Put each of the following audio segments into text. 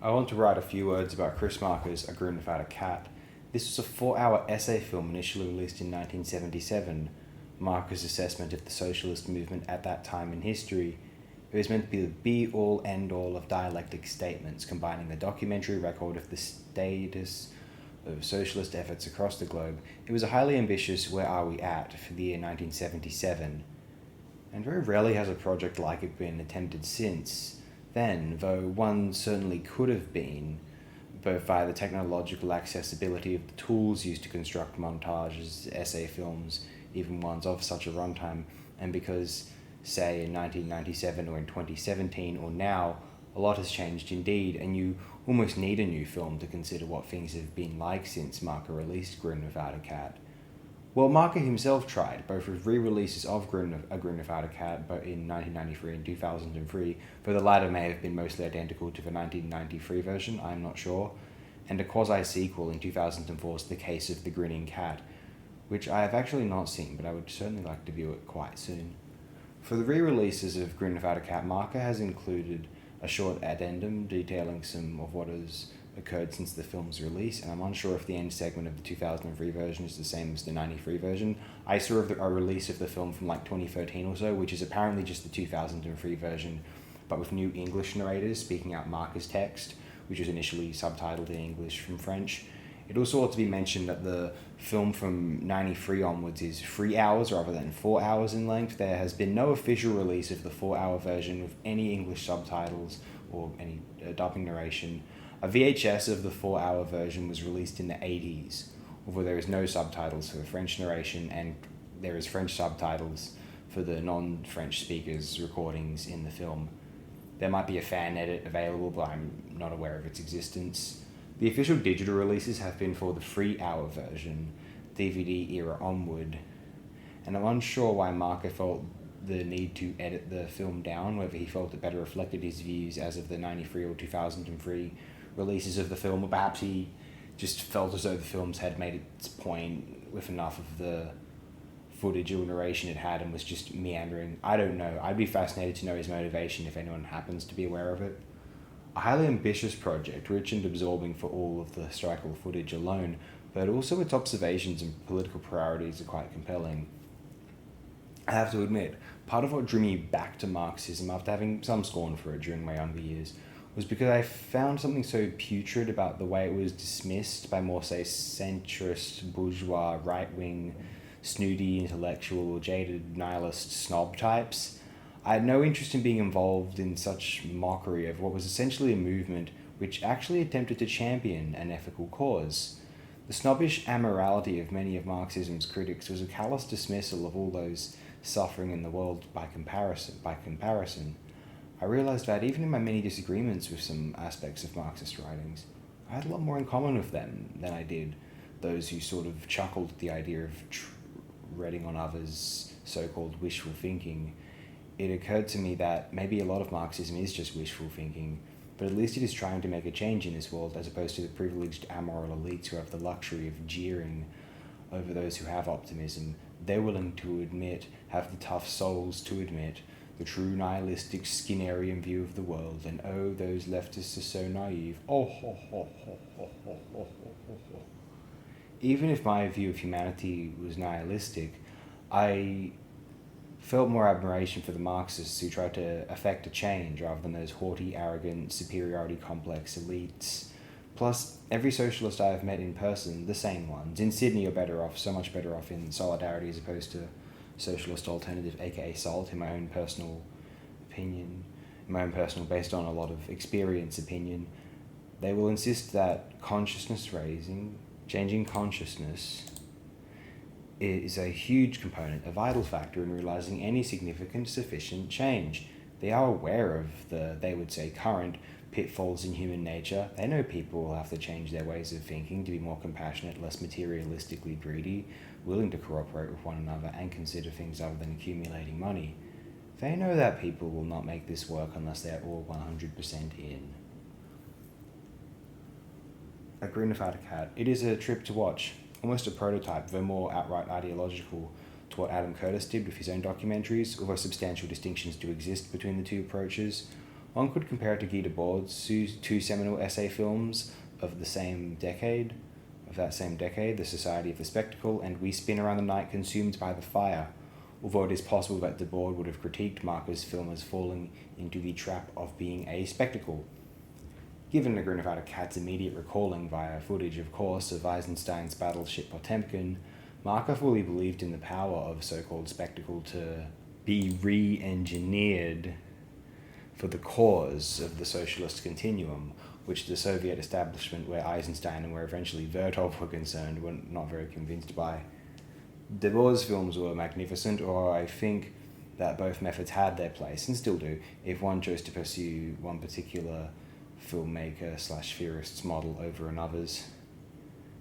I want to write a few words about Chris Marker's A Grin Without a Cat. This was a 4-hour essay film initially released in 1977. Marker's assessment of the socialist movement at that time in history. It was meant to be the be-all, end-all of dialectic statements, combining the documentary record of the status of socialist efforts across the globe. It was a highly ambitious "Where Are We At?" for the year 1977. And very rarely has a project like it been attempted since then, though one certainly could have been, both via the technological accessibility of the tools used to construct montages, essay films, even ones of such a runtime, and because, say, in 1997 or in 2017 or now, a lot has changed indeed, and you almost need a new film to consider what things have been like since Marker released Grin Without a Cat. Well, Marker himself tried, both with re-releases of A Grin Without a Cat but in 1993 and 2003, though the latter may have been mostly identical to the 1993 version, I'm not sure, and a quasi-sequel in 2004's The Case of the Grinning Cat, which I have actually not seen, but I would certainly like to view it quite soon. For the re-releases of Grin Without a Cat, Marker has included a short addendum detailing some of what has occurred since the film's release, and I'm unsure if the end segment of the 2003 version is the same as the 93 version. I saw a release of the film from like 2013 or so, which is apparently just the 2003 version, but with new English narrators speaking out Marker's text, which was initially subtitled in English from French. It also ought to be mentioned that the film from 93 onwards is 3 hours rather than 4 hours in length. There has been no official release of the 4-hour version with any English subtitles or any dubbing narration. A VHS of the 4-hour version was released in the 80s, although there is no subtitles for the French narration, and there is French subtitles for the non-French speakers' recordings in the film. There might be a fan edit available, but I'm not aware of its existence. The official digital releases have been for the 3-hour version, DVD era onward, and I'm unsure why Marker felt the need to edit the film down, whether he felt it better reflected his views as of the 93 or 2003 releases of the film, or perhaps he just felt as though the films had made its point with enough of the footage or narration it had and was just meandering. I don't know. I'd be fascinated to know his motivation if anyone happens to be aware of it. A highly ambitious project, rich and absorbing for all of the historical footage alone, but also its observations and political priorities are quite compelling. I have to admit, part of what drew me back to Marxism after having some scorn for it during my younger years was because I found something so putrid about the way it was dismissed by more, say, centrist, bourgeois, right-wing, snooty, intellectual, jaded, nihilist snob types. I had no interest in being involved in such mockery of what was essentially a movement which actually attempted to champion an ethical cause. The snobbish amorality of many of Marxism's critics was a callous dismissal of all those suffering in the world by comparison. I realized that even in my many disagreements with some aspects of Marxist writings, I had a lot more in common with them than I did those who sort of chuckled at the idea of treading on others' so-called wishful thinking. It occurred to me that maybe a lot of Marxism is just wishful thinking, but at least it is trying to make a change in this world as opposed to the privileged amoral elites who have the luxury of jeering over those who have optimism. They're willing to admit, have the tough souls to admit, the true nihilistic Skinnerian view of the world, and oh, those leftists are so naive. Oh, ho, ho, ho, ho, ho, ho, ho, ho. Even if my view of humanity was nihilistic, I felt more admiration for the Marxists who tried to effect a change rather than those haughty, arrogant, superiority complex elites. Plus, every socialist I have met in person, the same ones, in Sydney are better off, so much better off in Solidarity as opposed to Socialist Alternative, aka SALT, in my own personal opinion, based on a lot of experience opinion. They will insist that consciousness raising, changing consciousness, is a huge component, a vital factor in realizing any significant, sufficient change. They are aware of the, they would say, current pitfalls in human nature. They know people will have to change their ways of thinking to be more compassionate, less materialistically greedy, willing to cooperate with one another and consider things other than accumulating money. They know that people will not make this work unless they're all 100% in. A Grin Without a Cat. It is a trip to watch. Almost a prototype, though more outright ideological, to what Adam Curtis did with his own documentaries, although substantial distinctions do exist between the two approaches. One could compare it to Guy Debord's two seminal essay films of that same decade, The Society of the Spectacle and We Spin Around the Night Consumed by the Fire, although it is possible that Debord would have critiqued Marker's film as falling into the trap of being a spectacle. Given A Grin Without a Cat's immediate recalling via footage, of course, of Eisenstein's battleship Potemkin, Marker fully believed in the power of so-called spectacle to be re-engineered for the cause of the socialist continuum, which the Soviet establishment, where Eisenstein and where eventually Vertov were concerned, were not very convinced by. Debord's films were magnificent, or I think that both methods had their place, and still do, if one chose to pursue one particular filmmaker/theorist's model over another's.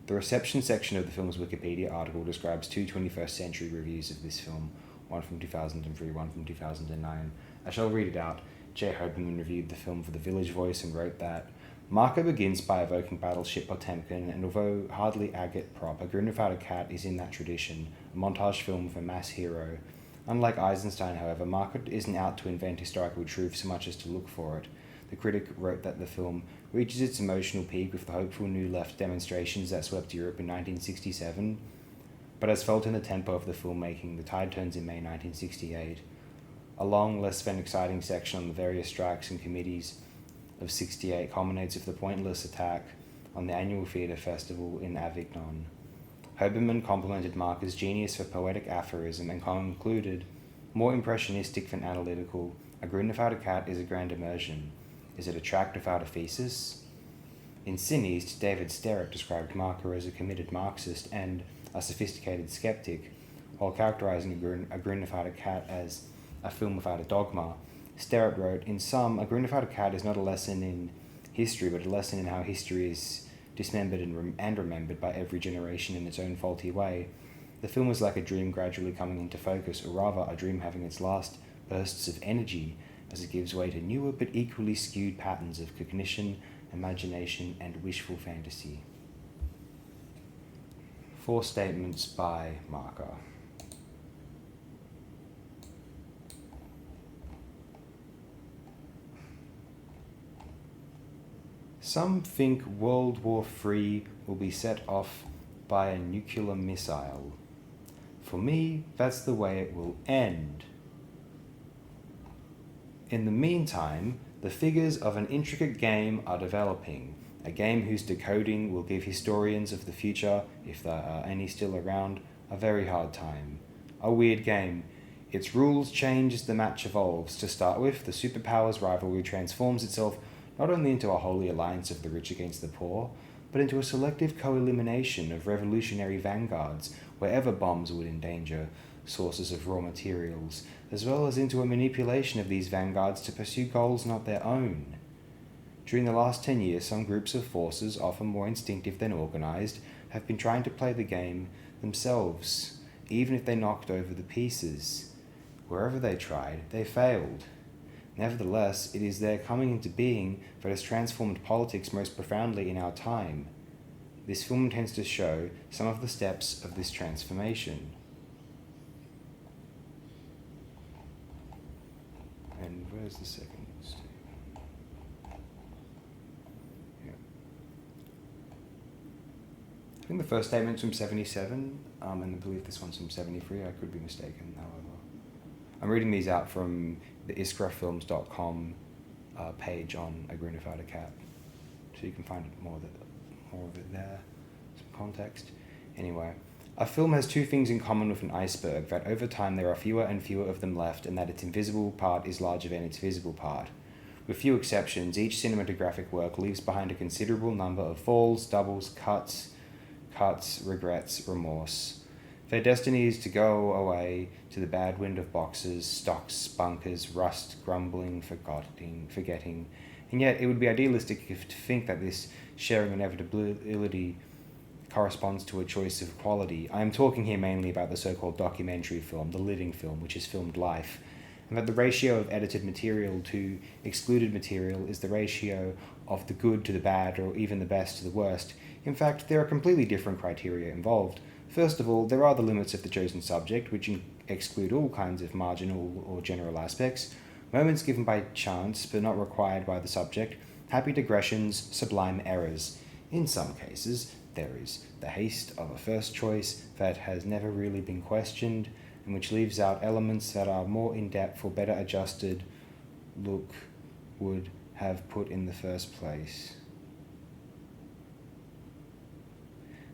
The reception section of the film's Wikipedia article describes two 21st century reviews of this film, one from 2003, one from 2009. I shall read it out. J. Hoberman reviewed the film for The Village Voice and wrote that Marker begins by evoking battleship Potemkin, and although hardly agate prop, A Grin Without a Cat is in that tradition, a montage film of a mass hero. Unlike Eisenstein, however, Marker isn't out to invent historical truth so much as to look for it. The critic wrote that the film reaches its emotional peak with the hopeful New Left demonstrations that swept Europe in 1967, but as felt in the tempo of the filmmaking, the tide turns in May 1968. A long, less than exciting section on the various strikes and committees of 68 culminates with the pointless attack on the annual theatre festival in Avignon. Hoberman complimented Marker's genius for poetic aphorism and concluded, more impressionistic than analytical, A Grin Without a Cat is a grand immersion. Is it a tract without a thesis? In Sin East, David Sterrett described Marker as a committed Marxist and a sophisticated skeptic, while characterizing A Grin Without a Cat as a film without a dogma. Sterrett wrote, in sum, A Grin Without a Cat is not a lesson in history, but a lesson in how history is dismembered and remembered by every generation in its own faulty way. The film is like a dream gradually coming into focus, or rather a dream having its last bursts of energy as it gives way to newer but equally skewed patterns of cognition, imagination, and wishful fantasy. 4 statements by Marker. Some think World War III will be set off by a nuclear missile. For me, that's the way it will end. In the meantime, the figures of an intricate game are developing, a game whose decoding will give historians of the future, if there are any still around, a very hard time. A weird game. Its rules change as the match evolves. To start with, the superpowers rivalry transforms itself not only into a holy alliance of the rich against the poor, but into a selective co-elimination of revolutionary vanguards wherever bombs would endanger sources of raw materials, as well as into a manipulation of these vanguards to pursue goals not their own. During the last 10 years, some groups of forces, often more instinctive than organized, have been trying to play the game themselves, even if they knocked over the pieces. Wherever they tried, they failed. Nevertheless, it is their coming into being that has transformed politics most profoundly in our time. This film intends to show some of the steps of this transformation. And where's the second statement? Yeah. I think the first statement's from 77, and I believe this one's from 73. I could be mistaken, however. I'm reading these out from the iskrafilms.com page on A Grin Without a Cat, so you can find more of it there, some context. Anyway, a film has 2 things in common with an iceberg, that over time there are fewer and fewer of them left, and that its invisible part is larger than its visible part. With few exceptions, each cinematographic work leaves behind a considerable number of falls, doubles, cuts, regrets, remorse. Their destiny is to go away to the bad wind of boxes, stocks, bunkers, rust, grumbling, forgetting, and yet it would be idealistic to think that this sharing inevitability corresponds to a choice of quality. I am talking here mainly about the so-called documentary film, the living film, which is filmed life, and that the ratio of edited material to excluded material is the ratio of the good to the bad, or even the best to the worst. In fact, there are completely different criteria involved. First of all, there are the limits of the chosen subject, which exclude all kinds of marginal or general aspects, moments given by chance but not required by the subject, happy digressions, sublime errors. In some cases, there is the haste of a first choice that has never really been questioned, and which leaves out elements that are more in depth or better adjusted look would have put in the first place.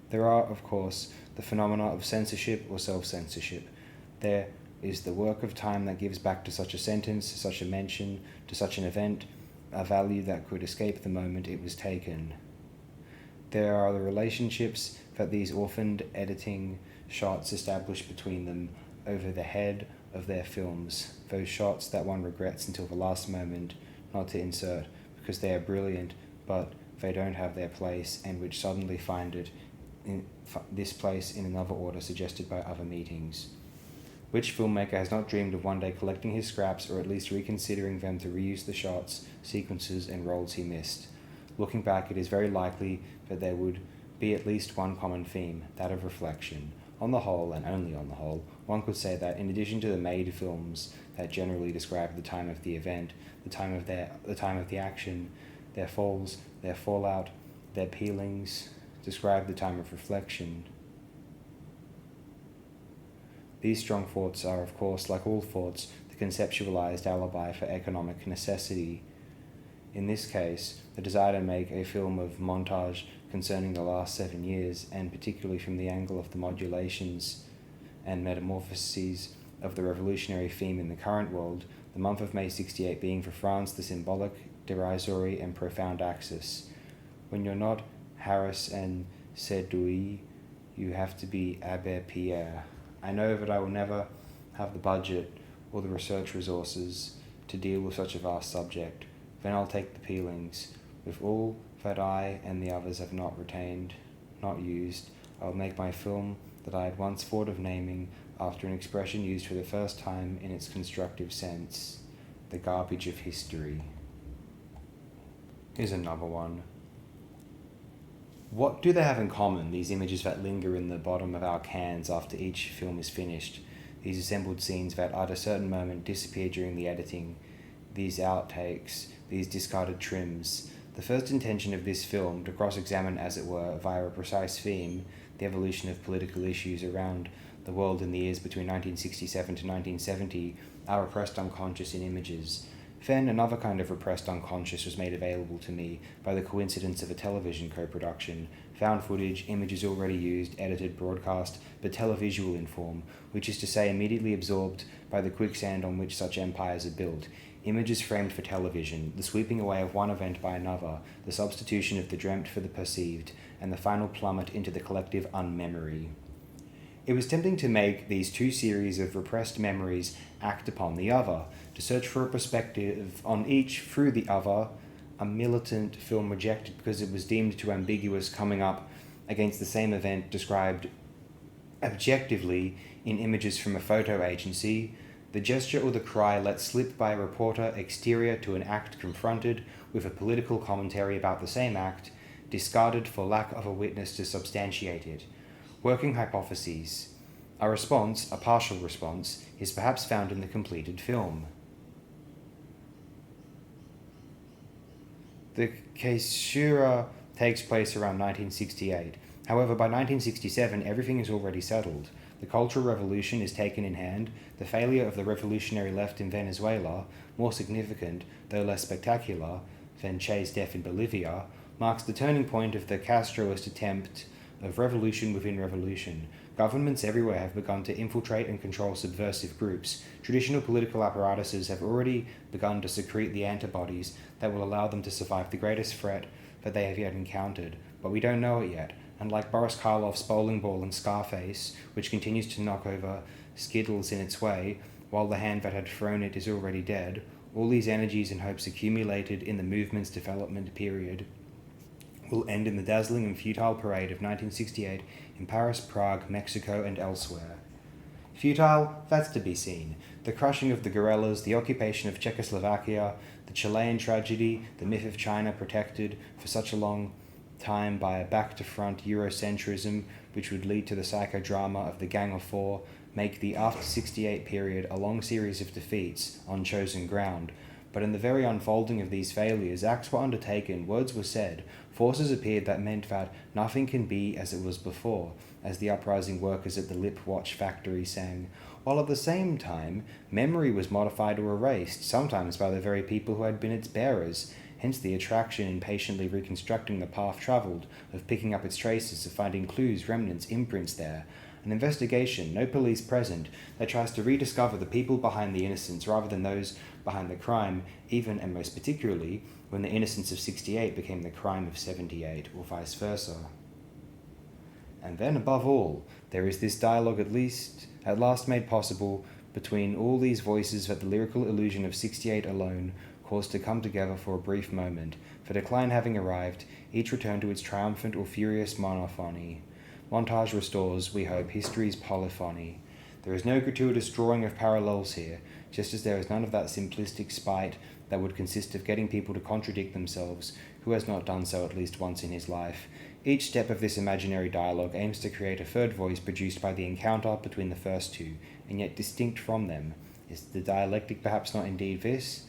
There are, of course, the phenomena of censorship or self-censorship. There is the work of time that gives back to such a sentence, to such a mention, to such an event, a value that could escape the moment it was taken. There are the relationships that these orphaned editing shots establish between them over the head of their films, those shots that one regrets until the last moment not to insert because they are brilliant but they don't have their place, and which suddenly find it in this place in another order suggested by other meetings. Which filmmaker has not dreamed of one day collecting his scraps, or at least reconsidering them to reuse the shots, sequences, and roles he missed? Looking back, it is very likely that there would be at least one common theme, that of reflection. On the whole, and only on the whole, one could say that in addition to the made films that generally describe the time of the event, the time of the action, their falls, their fallout, their peelings, describe the time of reflection. These strong thoughts are, of course, like all thoughts, the conceptualized alibi for economic necessity. In this case, the desire to make a film of montage concerning the last 7 years, and particularly from the angle of the modulations and metamorphoses of the revolutionary theme in the current world, the month of May 68 being for France the symbolic, derisory, and profound axis. When you're not Harris and Sedouy, you have to be Abbé Pierre. I know that I will never have the budget or the research resources to deal with such a vast subject. Then I'll take the peelings. With all that I and the others have not retained, not used, I'll make my film that I had once thought of naming after an expression used for the first time in its constructive sense, the garbage of history. Here's another one. What do they have in common, these images that linger in the bottom of our cans after each film is finished, these assembled scenes that at a certain moment disappear during the editing, these outtakes, these discarded trims? The first intention of this film, to cross-examine, as it were, via a precise theme, the evolution of political issues around the world in the years between 1967 to 1970, our repressed unconscious in images. Then another kind of repressed unconscious was made available to me by the coincidence of a television co-production, found footage, images already used, edited, broadcast, but televisual in form, which is to say immediately absorbed by the quicksand on which such empires are built. Images framed for television, the sweeping away of one event by another, the substitution of the dreamt for the perceived, and the final plummet into the collective unmemory. It was tempting to make these two series of repressed memories act upon the other, to search for a perspective on each through the other, a militant film rejected because it was deemed too ambiguous, coming up against the same event described objectively in images from a photo agency, the gesture or the cry let slip by a reporter exterior to an act confronted with a political commentary about the same act, discarded for lack of a witness to substantiate it. Working hypotheses. A response, a partial response, is perhaps found in the completed film. The caesura takes place around 1968. However, by 1967, everything is already settled. The Cultural Revolution is taken in hand. The failure of the revolutionary left in Venezuela, more significant, though less spectacular, than Che's death in Bolivia, marks the turning point of the Castroist attempt of revolution within revolution. Governments everywhere have begun to infiltrate and control subversive groups. Traditional political apparatuses have already begun to secrete the antibodies that will allow them to survive the greatest threat that they have yet encountered. But we don't know it yet. And like Boris Karloff's bowling ball in Scarface, which continues to knock over skittles in its way, while the hand that had thrown it is already dead, all these energies and hopes accumulated in the movement's development period will end in the dazzling and futile parade of 1968 in Paris, Prague, Mexico, and elsewhere. Futile? That's to be seen. The crushing of the guerrillas, the occupation of Czechoslovakia, the Chilean tragedy, the myth of China protected for such a long time by a back-to-front Eurocentrism which would lead to the psychodrama of the Gang of Four, make the after 68 period a long series of defeats on chosen ground, but in the very unfolding of these failures, acts were undertaken, words were said, forces appeared that meant that nothing can be as it was before, as the uprising workers at the Lip Watch factory sang, while at the same time, memory was modified or erased, sometimes by the very people who had been its bearers, hence the attraction in patiently reconstructing the path travelled, of picking up its traces, of finding clues, remnants, imprints there. An investigation, no police present, that tries to rediscover the people behind the innocence rather than those behind the crime, even and most particularly when the innocence of 68 became the crime of 78, or vice versa. And then, above all, there is this dialogue at last made possible between all these voices that the lyrical illusion of 68 alone caused to come together for a brief moment, for decline having arrived, each returned to its triumphant or furious monophony. Montage restores, we hope, history's polyphony. There is no gratuitous drawing of parallels here, just as there is none of that simplistic spite that would consist of getting people to contradict themselves, who has not done so at least once in his life. Each step of this imaginary dialogue aims to create a third voice produced by the encounter between the first two, and yet distinct from them. Is the dialectic perhaps not indeed this?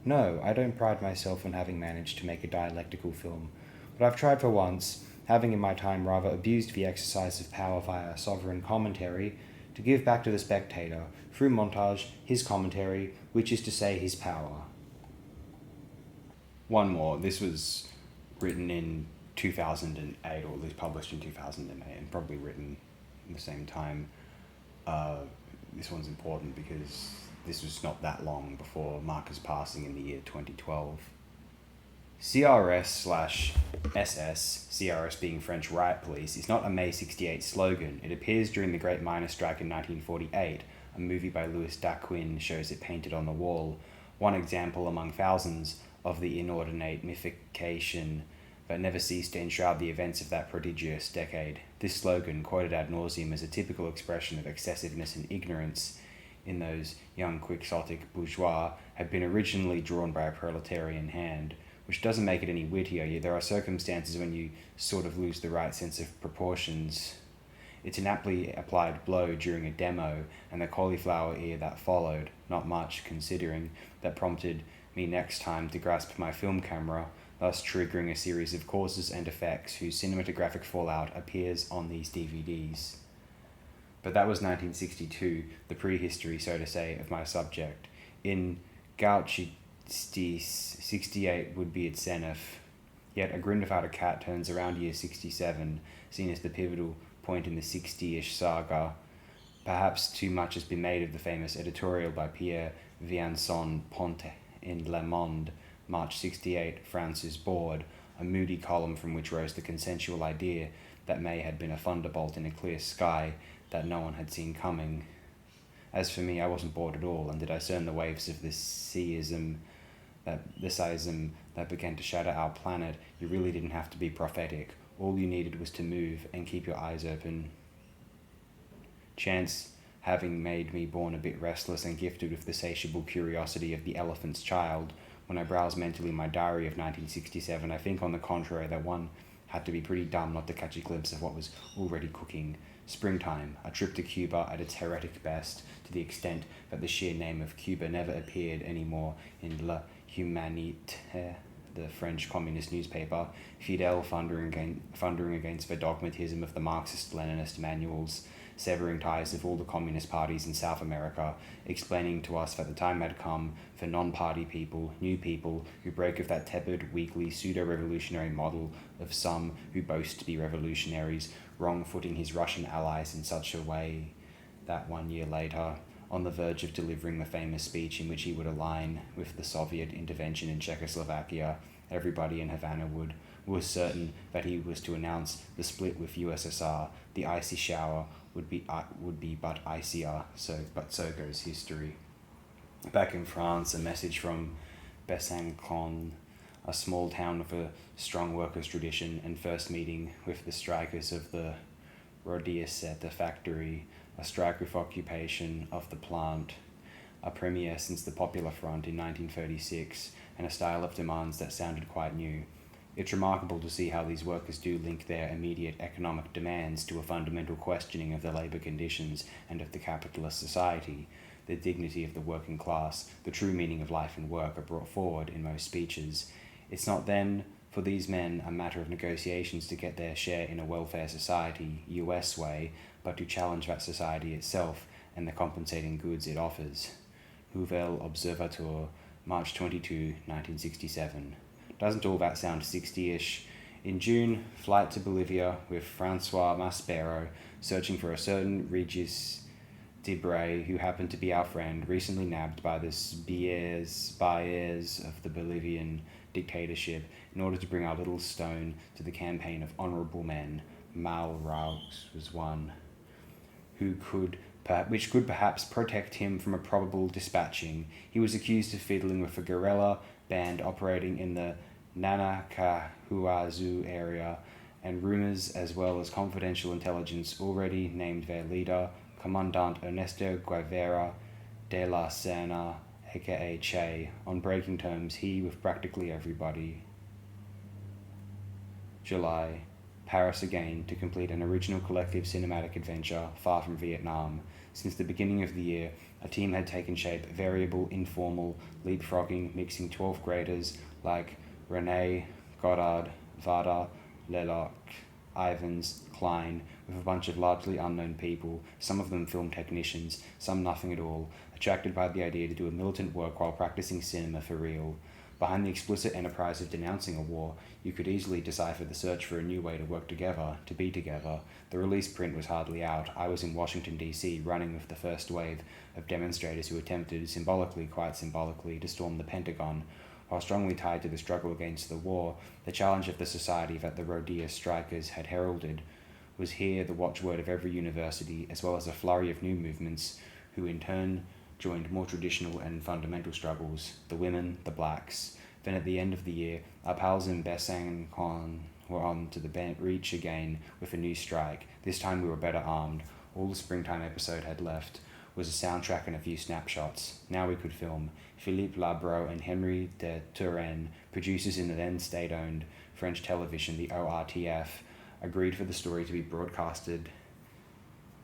No, I don't pride myself on having managed to make a dialectical film, but I've tried for once, having in my time rather abused the exercise of power via sovereign commentary, to give back to the spectator, through montage, his commentary, which is to say his power. One more. This was written in 2008, or at least published in 2008, and probably written at the same time. This one's important because this was not that long before Marcus' passing in the year 2012. CRS/SS, CRS being French riot police, is not a May 68 slogan. It appears during the Great Miners' Strike in 1948. A movie by Louis Daquin shows it painted on the wall. One example among thousands of the inordinate mythification that never ceased to enshroud the events of that prodigious decade. This slogan, quoted ad nauseum as a typical expression of excessiveness and ignorance in those young quixotic bourgeois, had been originally drawn by a proletarian hand, which doesn't make it any wittier, yet there are circumstances when you sort of lose the right sense of proportions. It's an aptly applied blow during a demo, and the cauliflower ear that followed, not much, considering, that prompted me next time to grasp my film camera, thus triggering a series of causes and effects whose cinematographic fallout appears on these DVDs. But that was 1962, the prehistory, so to say, of my subject. In Gauchistis, 68 would be its zenith. Yet a Grin without a cat turns around year 67, seen as the pivotal point in the 60-ish saga. Perhaps too much has been made of the famous editorial by Pierre Viançon-Ponte in Le Monde, March 68, France is bored, a moody column from which rose the consensual idea that May had been a thunderbolt in a clear sky that no one had seen coming. As for me, I wasn't bored at all, and did I discern the waves of the seism that began to shatter our planet. You really didn't have to be prophetic. All you needed was to move and keep your eyes open. Chance having made me born a bit restless and gifted with the satiable curiosity of the elephant's child, when I browse mentally my diary of 1967, I think on the contrary that one had to be pretty dumb not to catch a glimpse of what was already cooking. Springtime, a trip to Cuba at its heretic best, to the extent that the sheer name of Cuba never appeared anymore in La Humanité, the French communist newspaper, Fidel thundering against the dogmatism of the Marxist-Leninist manuals, severing ties of all the communist parties in South America, explaining to us that the time had come for non-party people, new people, who break with that tepid, weakly, pseudo-revolutionary model of some who boast to be revolutionaries, wrong-footing his Russian allies in such a way that 1 year later, on the verge of delivering the famous speech in which he would align with the Soviet intervention in Czechoslovakia, everybody in Havana was certain that he was to announce the split with USSR. The icy shower would be but icier, so goes history. Back in France, a message from Besançon, a small town with a strong workers' tradition, and first meeting with the strikers of the Rodiaceta factory, a strike with occupation of the plant, a premiere since the Popular Front in 1936, and a style of demands that sounded quite new. It's remarkable to see how these workers do link their immediate economic demands to a fundamental questioning of the labour conditions and of the capitalist society. The dignity of the working class, the true meaning of life and work are brought forward in most speeches. It's not then, for these men, a matter of negotiations to get their share in a welfare society, US way, but to challenge that society itself and the compensating goods it offers. Nouvel Observateur, March 22, 1967. Doesn't all that sound 60-ish? In June, flight to Bolivia with Francois Maspero, searching for a certain Regis Debray, who happened to be our friend, recently nabbed by the Baez of the Bolivian dictatorship in order to bring our little stone to the campaign of honourable men. Mal Raux was one, which could perhaps protect him from a probable dispatching. He was accused of fiddling with a guerrilla band operating in the Nanacahuazu area, and rumours as well as confidential intelligence already named their leader, Commandant Ernesto Guevara de la Serna, aka Che, on breaking terms he with practically everybody. July. Paris again to complete an original collective cinematic adventure far from Vietnam. Since the beginning of the year, a team had taken shape, variable, informal, leapfrogging, mixing 12th graders like Rene, Goddard, Vada, Leloc, Ivans, Klein, with a bunch of largely unknown people, some of them film technicians, some nothing at all, attracted by the idea to do a militant work while practicing cinema for real. Behind the explicit enterprise of denouncing a war, you could easily decipher the search for a new way to work together, to be together. The release print was hardly out. I was in Washington, D.C., running with the first wave of demonstrators who attempted, quite symbolically, to storm the Pentagon. While strongly tied to the struggle against the war, the challenge of the society that the Rodea strikers had heralded was here the watchword of every university, as well as a flurry of new movements, who in turn joined more traditional and fundamental struggles, the women, the blacks. Then at the end of the year, our pals in Besançon were on to the reach again with a new strike. This time we were better armed. All the springtime episode had left was a soundtrack and a few snapshots. Now we could film. Philippe Labro and Henri de Turenne, producers in the then state-owned French television, the ORTF, agreed for the story to be broadcasted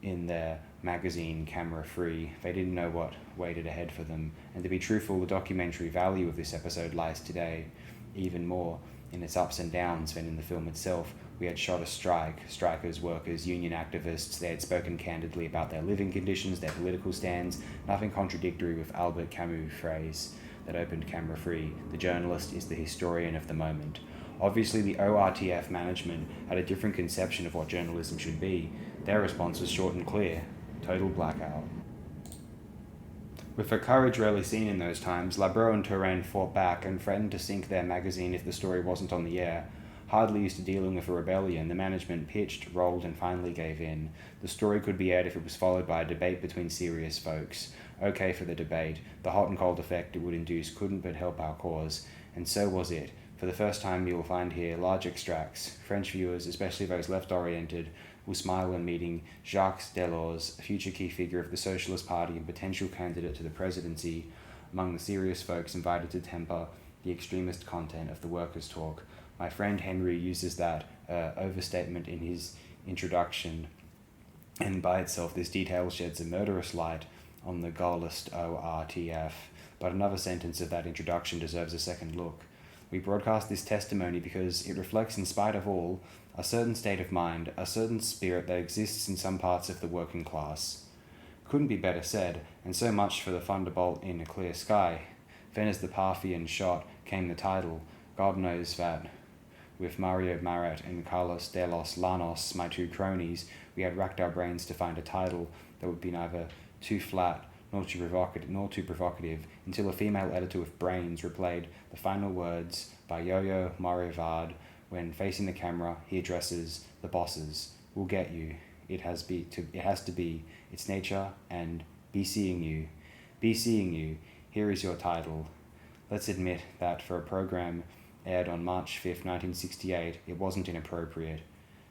in their magazine Camera Free. They didn't know what waited ahead for them, and to be truthful, the documentary value of this episode lies today even more in its ups and downs than in the film itself. We had shot a strike, strikers, workers, union activists. They had spoken candidly about their living conditions, their political stands, nothing contradictory with Albert Camus' phrase that opened Camera Free: the journalist is the historian of the moment. Obviously, the ORTF management had a different conception of what journalism should be. Their response was short and clear: total blackout. With her courage rarely seen in those times, Labro and Turenne fought back and threatened to sink their magazine if the story wasn't on the air. Hardly used to dealing with a rebellion, the management pitched, rolled, and finally gave in. The story could be aired if it was followed by a debate between serious folks. Okay for the debate. The hot and cold effect it would induce couldn't but help our cause. And so was it. For the first time you will find here large extracts. French viewers, especially those left-oriented, will smile when meeting Jacques Delors, a future key figure of the Socialist Party and potential candidate to the presidency, among the serious folks invited to temper the extremist content of the workers' talk. My friend Henry uses that overstatement in his introduction, and by itself this detail sheds a murderous light on the Gaullist ORTF, but another sentence of that introduction deserves a second look. We broadcast this testimony because it reflects, in spite of all, a certain state of mind, a certain spirit that exists in some parts of the working class. Couldn't be better said, and so much for the thunderbolt in a clear sky. Then as the Parthian shot came the title. God knows that, with Mario Marat and Carlos de los Llanos, my two cronies, we had racked our brains to find a title that would be neither too flat nor too provocative, until a female editor with brains replayed the final words by Yo-Yo Marivard when, facing the camera, he addresses the bosses. We'll get you. It has to be. Its nature and be seeing you. Be seeing you. Here is your title. Let's admit that for a program aired on March 5th, 1968, it wasn't inappropriate.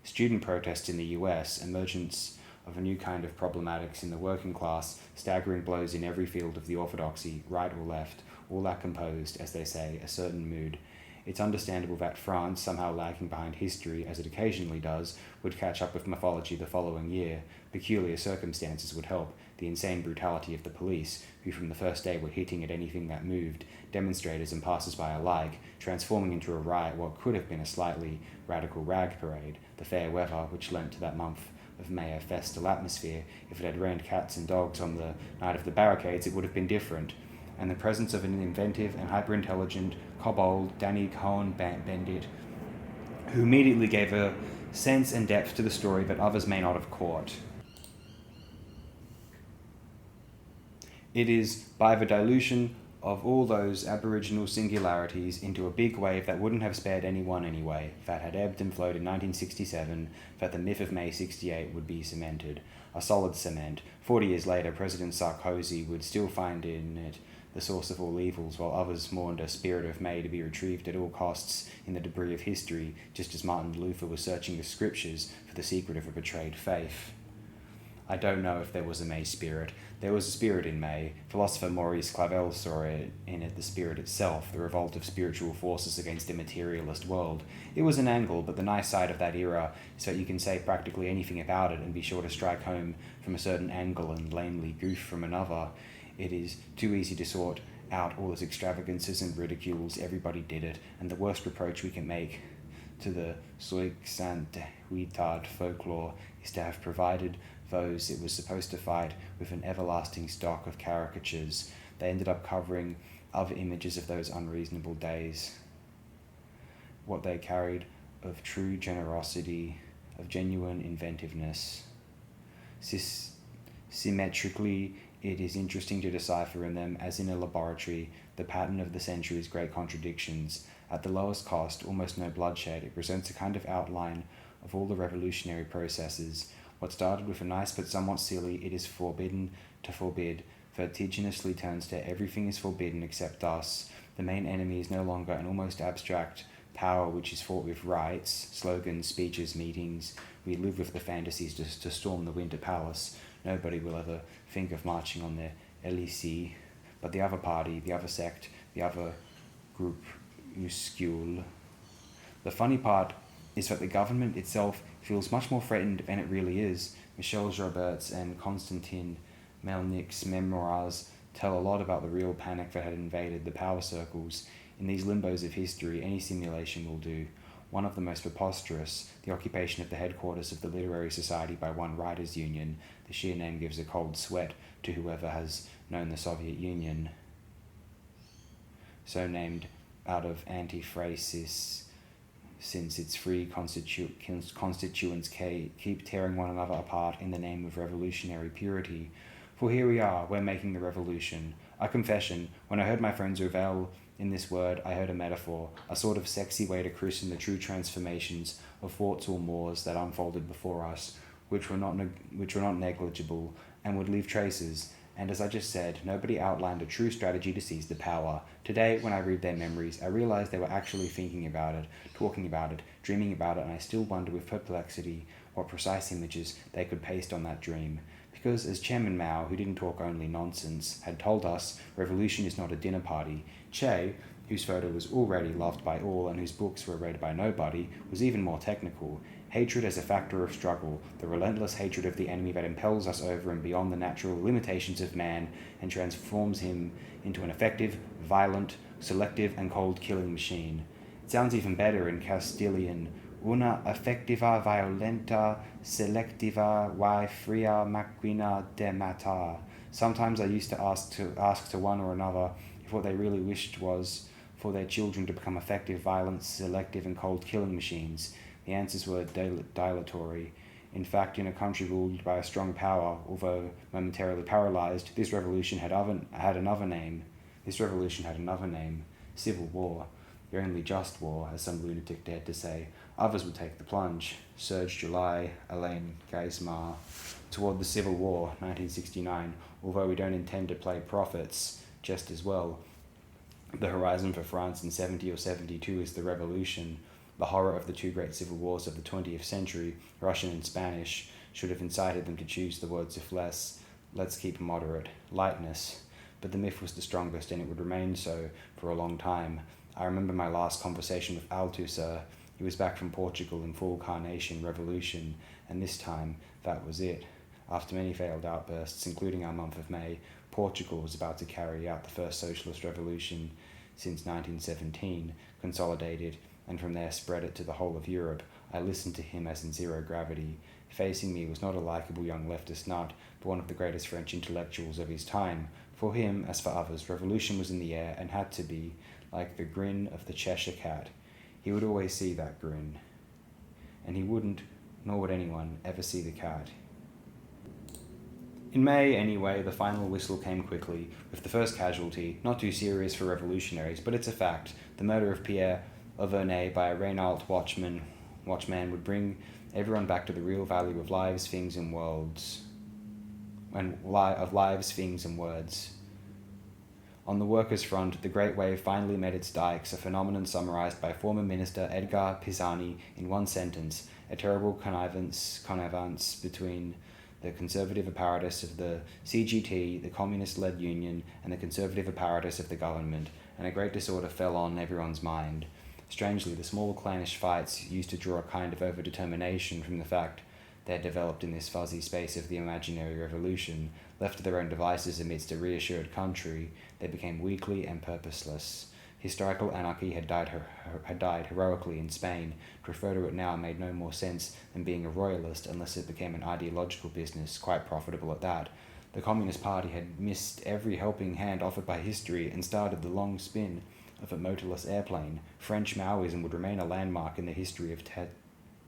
Student protests in the US, emergence of a new kind of problematics in the working class, staggering blows in every field of the orthodoxy, right or left, all that composed, as they say, a certain mood. It's understandable that France, somehow lagging behind history, as it occasionally does, would catch up with mythology the following year. Peculiar circumstances would help. The insane brutality of the police, who from the first day were hitting at anything that moved, demonstrators and passers-by alike, transforming into a riot what could have been a slightly radical rag parade, the fair weather which lent to that month of May a festal atmosphere. If it had rained cats and dogs on the night of the barricades, it would have been different. And the presence of an inventive and hyper-intelligent kobold, Danny Cohn-Bendit, who immediately gave a sense and depth to the story that others may not have caught. It is by the dilution of all those aboriginal singularities into a big wave that wouldn't have spared anyone anyway, that had ebbed and flowed in 1967, that the myth of May 68 would be cemented. A solid cement. 40 years later, President Sarkozy would still find in it the source of all evils, while others mourned a spirit of May to be retrieved at all costs in the debris of history, just as Martin Luther was searching the scriptures for the secret of a betrayed faith. I don't know if there was a May spirit. There was a spirit in May. Philosopher Maurice Clavel saw in it the spirit itself, the revolt of spiritual forces against a materialist world. It was an angle, but the nice side of that era is that you can say practically anything about it and be sure to strike home from a certain angle and lamely goof from another. It is too easy to sort out all its extravagances and ridicules. Everybody did it, and the worst reproach we can make to the soi sant huitard folklore is to have provided those it was supposed to fight with an everlasting stock of caricatures. They ended up covering other images of those unreasonable days. What they carried of true generosity, of genuine inventiveness. Symmetrically, it is interesting to decipher in them, as in a laboratory, the pattern of the century's great contradictions. At the lowest cost, almost no bloodshed, it presents a kind of outline of all the revolutionary processes. What started with a nice but somewhat silly, it is forbidden to forbid, vertiginously turns to everything is forbidden except us. The main enemy is no longer an almost abstract power which is fought with rights, slogans, speeches, meetings. We live with the fantasies to storm the Winter Palace. Nobody will ever think of marching on the Elysee, but the other party, the other sect, the other groupuscule. The funny part is that the government itself feels much more threatened than it really is. Michel Jobert's and Konstantin Melnik's memoirs tell a lot about the real panic that had invaded the power circles. In these limbos of history, any simulation will do. One of the most preposterous, the occupation of the headquarters of the Literary Society by one writers' union. The sheer name gives a cold sweat to whoever has known the Soviet Union. So named out of antiphrasis, since its free constituents keep tearing one another apart in the name of revolutionary purity. For here we are, we're making the revolution. A confession, when I heard my friends revel in this word, I heard a metaphor, a sort of sexy way to christen the true transformations of thoughts or mores that unfolded before us, which were not negligible and would leave traces. And as I just said, nobody outlined a true strategy to seize the power. Today, when I read their memories, I realize they were actually thinking about it, talking about it, dreaming about it, and I still wonder with perplexity what precise images they could paste on that dream. Because as Chairman Mao, who didn't talk only nonsense, had told us, revolution is not a dinner party, Che, whose photo was already loved by all and whose books were read by nobody, was even more technical. Hatred as a factor of struggle, the relentless hatred of the enemy that impels us over and beyond the natural limitations of man and transforms him into an effective, violent, selective and cold-killing machine. It sounds even better in Castilian, una effectiva, violenta, selectiva, y fria máquina de matar. Sometimes I used to ask to one or another if what they really wished was for their children to become effective, violent, selective and cold-killing machines. The answers were dilatory. In fact, in a country ruled by a strong power, although momentarily paralyzed, this revolution had another name. Civil war. The only just war, as some lunatic dared to say. Others would take the plunge. Serge July, Alain Geismar. Toward the Civil War, 1969, although we don't intend to play prophets just as well. The horizon for France in 70 or 72 is the revolution. The horror of the two great civil wars of the 20th century, Russian and Spanish, should have incited them to choose the words of less. Let's keep moderate. Lightness. But the myth was the strongest, and it would remain so for a long time. I remember my last conversation with Althusser. He was back from Portugal in full carnation revolution, and this time, that was it. After many failed outbursts, including our month of May, Portugal was about to carry out the first socialist revolution since 1917, consolidated, and from there spread it to the whole of Europe. I listened to him as in zero gravity. Facing me was not a likeable young leftist nut, but one of the greatest French intellectuals of his time. For him, as for others, revolution was in the air and had to be, like the grin of the Cheshire cat. He would always see that grin. And he wouldn't, nor would anyone, ever see the cat. In May, anyway, the final whistle came quickly, with the first casualty, not too serious for revolutionaries, but it's a fact. The murder of Pierre Auvernay by a Renault watchman would bring everyone back to the real value of lives, things, and words. On the workers' front, the Great Wave finally met its dikes, a phenomenon summarized by former Minister Edgar Pisani in one sentence: a terrible connivance between the conservative apparatus of the CGT, the communist-led union, and the conservative apparatus of the government, and a great disorder fell on everyone's mind. Strangely, the small clannish fights used to draw a kind of overdetermination from the fact they had developed in this fuzzy space of the imaginary revolution. Left to their own devices amidst a reassured country, they became weakly and purposeless. Historical anarchy had died heroically in Spain. To refer to it now made no more sense than being a royalist unless it became an ideological business, quite profitable at that. The Communist Party had missed every helping hand offered by history and started the long spin of a motorless airplane. French Maoism would remain a landmark in the history of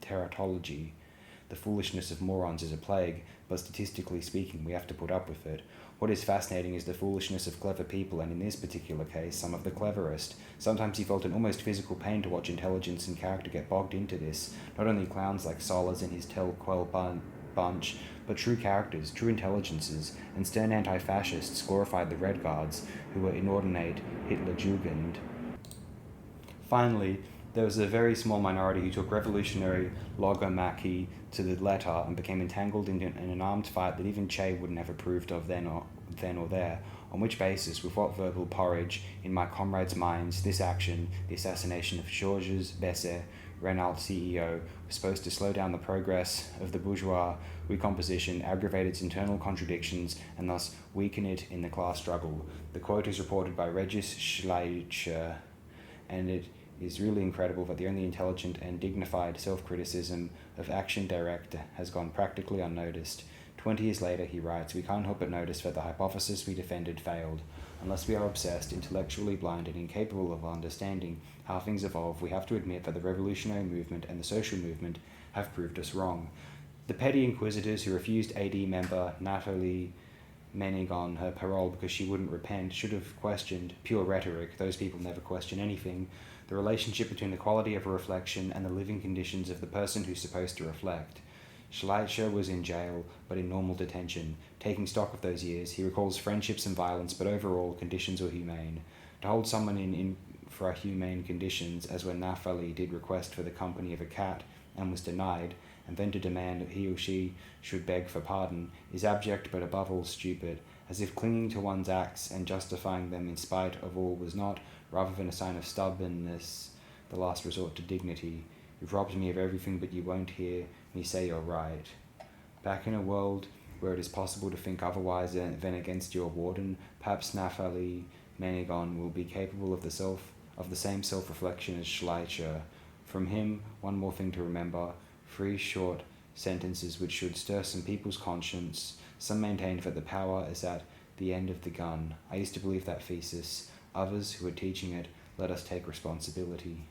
teratology. The foolishness of morons is a plague, but statistically speaking, we have to put up with it. What is fascinating is the foolishness of clever people, and in this particular case, some of the cleverest. Sometimes he felt an almost physical pain to watch intelligence and character get bogged into this. Not only clowns like Sollers and his Tel-Quel bunch, but true characters, true intelligences, and stern anti-fascists glorified the Red Guards, who were inordinate Hitlerjugend. Finally, there was a very small minority who took revolutionary logomachy to the letter and became entangled in an armed fight that even Che would never approved of then or there, on which basis, with what verbal porridge, in my comrades' minds, this action, the assassination of Georges Besset, Renault CEO, was supposed to slow down the progress of the bourgeois recomposition, aggravate its internal contradictions, and thus weaken it in the class struggle. The quote is reported by Regis Schleicher, and it is really incredible that the only intelligent and dignified self-criticism of Action Director has gone practically unnoticed. 20 years later, he writes, "We can't help but notice that the hypothesis we defended failed. Unless we are obsessed, intellectually blind, and incapable of understanding how things evolve, we have to admit that the revolutionary movement and the social movement have proved us wrong." The petty inquisitors who refused AD member Nathalie Menegon her parole because she wouldn't repent should have questioned pure rhetoric. Those people never question anything. The relationship between the quality of a reflection and the living conditions of the person who's supposed to reflect. Schleicher was in jail, but in normal detention. Taking stock of those years, he recalls friendships and violence, but overall, conditions were humane. To hold someone in infrahumane conditions, as when Nathalie did request for the company of a cat and was denied, and then to demand that he or she should beg for pardon, is abject but above all stupid, as if clinging to one's acts and justifying them in spite of all was not, rather than a sign of stubbornness, the last resort to dignity. You've robbed me of everything, but you won't hear me say you're right. Back in a world where it is possible to think otherwise than against your warden, perhaps Nathalie Menegon will be capable of the same self-reflection as Schleicher. From him, one more thing to remember: 3 short sentences which should stir some people's conscience. Some maintained that the power is at the end of the gun. I used to believe that thesis. Others who are teaching it let us take responsibility.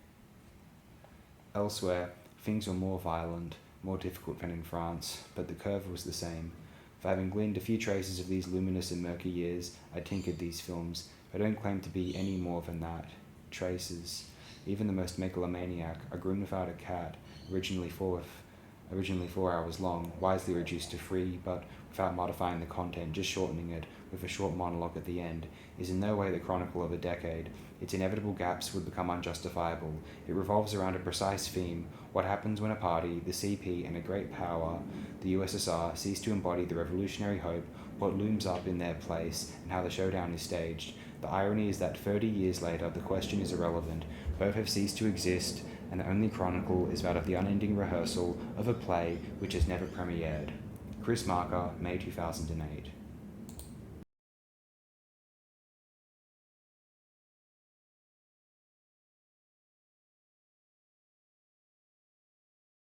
Elsewhere, things were more violent, more difficult than in France, but the curve was the same. For having gleaned a few traces of these luminous and murky years, I tinkered these films. I don't claim to be any more than that. Traces. Even the most megalomaniac, A Grin Without a Cat, originally 4 hours long, wisely reduced to 3, but without modifying the content, just shortening it with a short monologue at the end, is in no way the chronicle of a decade. Its inevitable gaps would become unjustifiable. It revolves around a precise theme: what happens when a party, the CP, and a great power, the USSR, cease to embody the revolutionary hope, what looms up in their place, and how the showdown is staged. The irony is that 30 years later, the question is irrelevant. Both have ceased to exist, and the only chronicle is that of the unending rehearsal of a play which has never premiered. Chris Marker, May 2008.